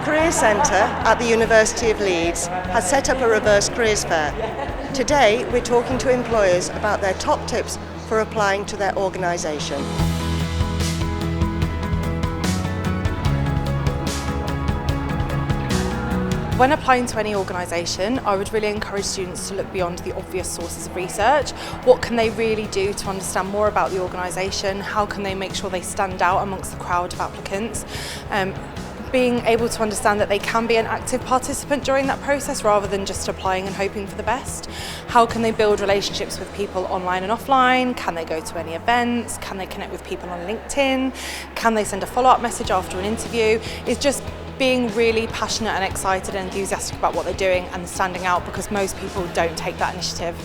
Career Centre at the University of Leeds has set up a reverse careers fair. Today we're talking to employers about their top tips for applying to their organisation. When applying to any organisation, I would really encourage students to look beyond the obvious sources of research. What can they really do to understand more about the organisation? How can they make sure they stand out amongst the crowd of applicants? Being able to understand that they can be an active participant during that process rather than just applying and hoping for the best. How can they build relationships with people online and offline? Can they go to any events? Can they connect with people on LinkedIn? Can they send a follow-up message after an interview? It's just being really passionate and excited and enthusiastic about what they're doing and standing out, because most people don't take that initiative.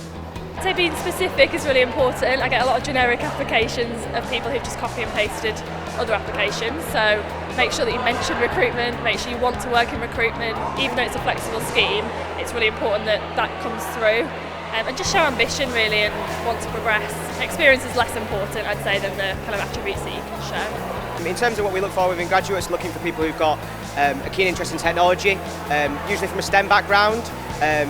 So being specific is really important. I get a lot of generic applications of people who've just copy and pasted other applications, so make sure that you mention recruitment, make sure you want to work in recruitment. Even though it's a flexible scheme, it's really important that that comes through, and just show ambition really and want to progress. Experience is less important, I'd say, than the kind of attributes that you can show. In terms of what we look for within graduates, looking for people who've got a keen interest in technology, usually from a STEM background,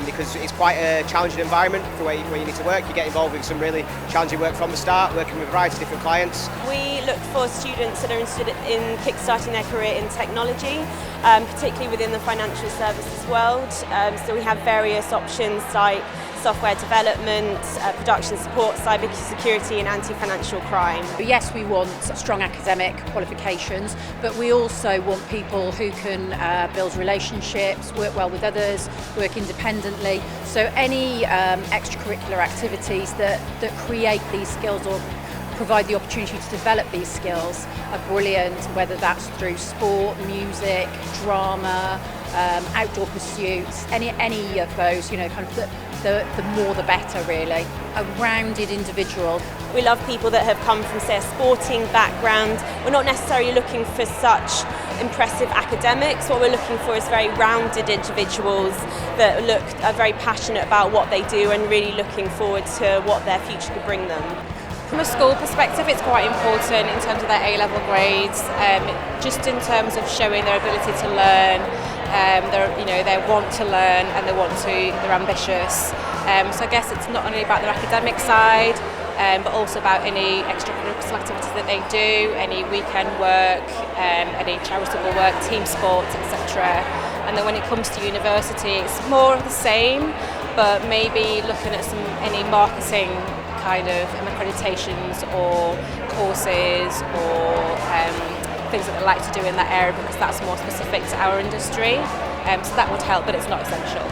because it's quite a challenging environment for where you need to work. You get involved with some really challenging work from the start, working with a variety of different clients. We look for students that are interested in kickstarting their career in technology, particularly within the financial services world. So we have various options like software development, production support, cyber security and anti-financial crime. Yes, we want strong academic qualifications, but we also want people who can build relationships, work well with others, work independently. So any extracurricular activities that create these skills or provide the opportunity to develop these skills are brilliant, whether that's through sport, music, drama, outdoor pursuits, any of those, kind of the more the better really. A rounded individual. We love people that have come from, say, a sporting background. We're not necessarily looking for such impressive academics. What we're looking for is very rounded individuals that are very passionate about what they do and really looking forward to what their future could bring them. From a school perspective, it's quite important in terms of their A-level grades, just in terms of showing their ability to learn, they want to learn and they're ambitious. So I guess it's not only about their academic side, but also about any extracurricular activities that they do, any weekend work, any charitable work, team sports, etc. And then when it comes to university, it's more of the same, but maybe looking at any marketing kind of accreditations or courses or things that they like to do in that area, because that's more specific to our industry. So that would help, but it's not essential.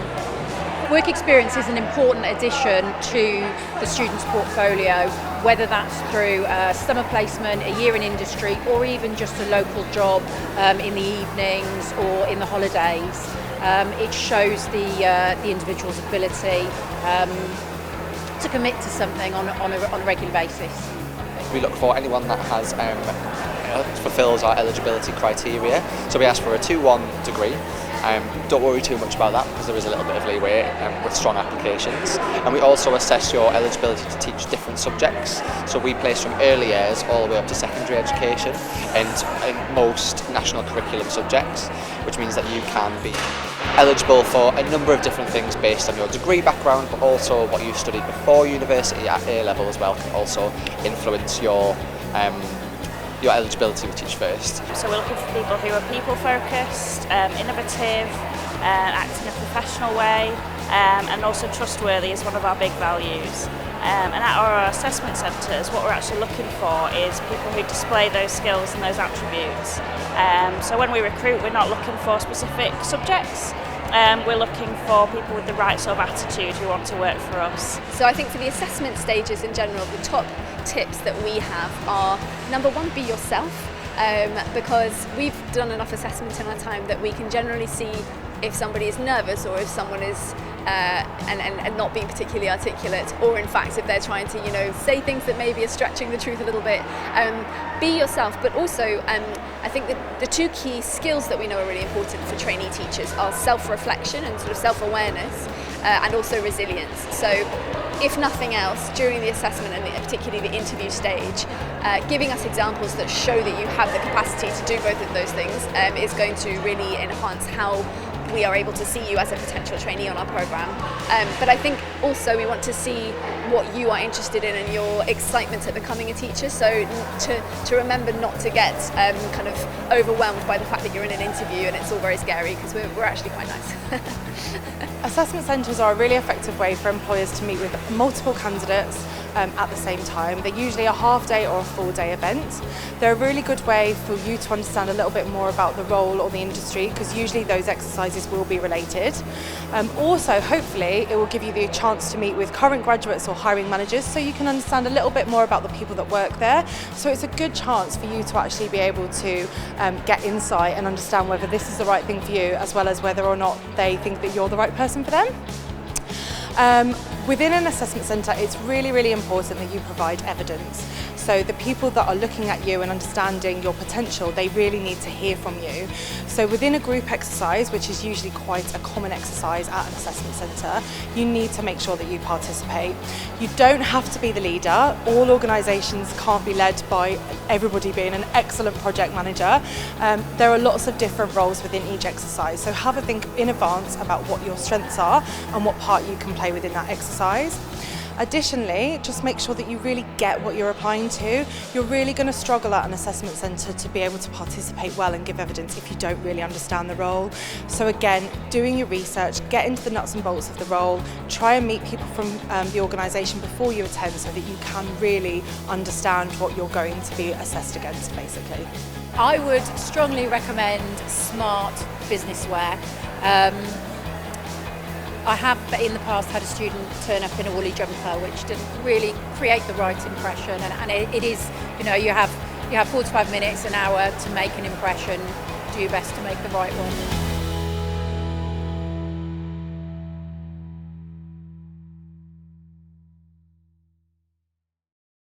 Work experience is an important addition to the student's portfolio, whether that's through a summer placement, a year in industry, or even just a local job in the evenings or in the holidays. It shows the individual's ability to commit to something on a regular basis. We look for anyone that has fulfills our eligibility criteria. So we ask for a 2-1 degree. Don't worry too much about that, because there is a little bit of leeway with strong applications. And we also assess your eligibility to teach different subjects. So we place from early years all the way up to secondary education and in most national curriculum subjects, which means that you can be eligible for a number of different things based on your degree background, but also what you studied before university at A-level as well can also influence your eligibility to teach first. So we're looking for people who are people-focused, innovative, act in a professional way, and also trustworthy is one of our big values. And at our assessment centres, what we're actually looking for is people who display those skills and those attributes. So when we recruit, we're not looking for specific subjects. We're looking for people with the right sort of attitude who want to work for us. So I think for the assessment stages in general, the top tips that we have are, number one, be yourself, because we've done enough assessment in our time that we can generally see if somebody is nervous or if someone is and not being particularly articulate, or in fact if they're trying to say things that maybe are stretching the truth a little bit. Be yourself, but also I think that the two key skills that we know are really important for trainee teachers are self-reflection and sort of self-awareness, and also resilience. So if nothing else, during the assessment and particularly the interview stage, giving us examples that show that you have the capacity to do both of those things is going to really enhance how we are able to see you as a potential trainee on our programme. But I think also we want to see what you are interested in and your excitement at becoming a teacher, so to remember not to get kind of overwhelmed by the fact that you're in an interview and it's all very scary, because we're actually quite nice. Assessment centres are a really effective way for employers to meet with multiple candidates at the same time. They're usually a half day or a full day event. They're a really good way for you to understand a little bit more about the role or the industry, because usually those exercises will be related. Also, hopefully, it will give you the chance to meet with current graduates or hiring managers, so you can understand a little bit more about the people that work there. So it's a good chance for you to actually be able to get insight and understand whether this is the right thing for you, as well as whether or not they think that you're the right person for them. Within an assessment centre, it's really, really important that you provide evidence. So the people that are looking at you and understanding your potential, they really need to hear from you. So within a group exercise, which is usually quite a common exercise at an assessment centre, you need to make sure that you participate. You don't have to be the leader. All organisations can't be led by everybody being an excellent project manager. There are lots of different roles within each exercise, so have a think in advance about what your strengths are and what part you can play within that exercise. Additionally, just make sure that you really get what you're applying to. You're really going to struggle at an assessment centre to be able to participate well and give evidence if you don't really understand the role. So again, doing your research, get into the nuts and bolts of the role, try and meet people from the organisation before you attend, so that you can really understand what you're going to be assessed against, basically. I would strongly recommend smart business wear. I have in the past had a student turn up in a woolly jumper, which didn't really create the right impression, and it is, you know, you have 45 minutes, an hour to make an impression. Do your best to make the right one.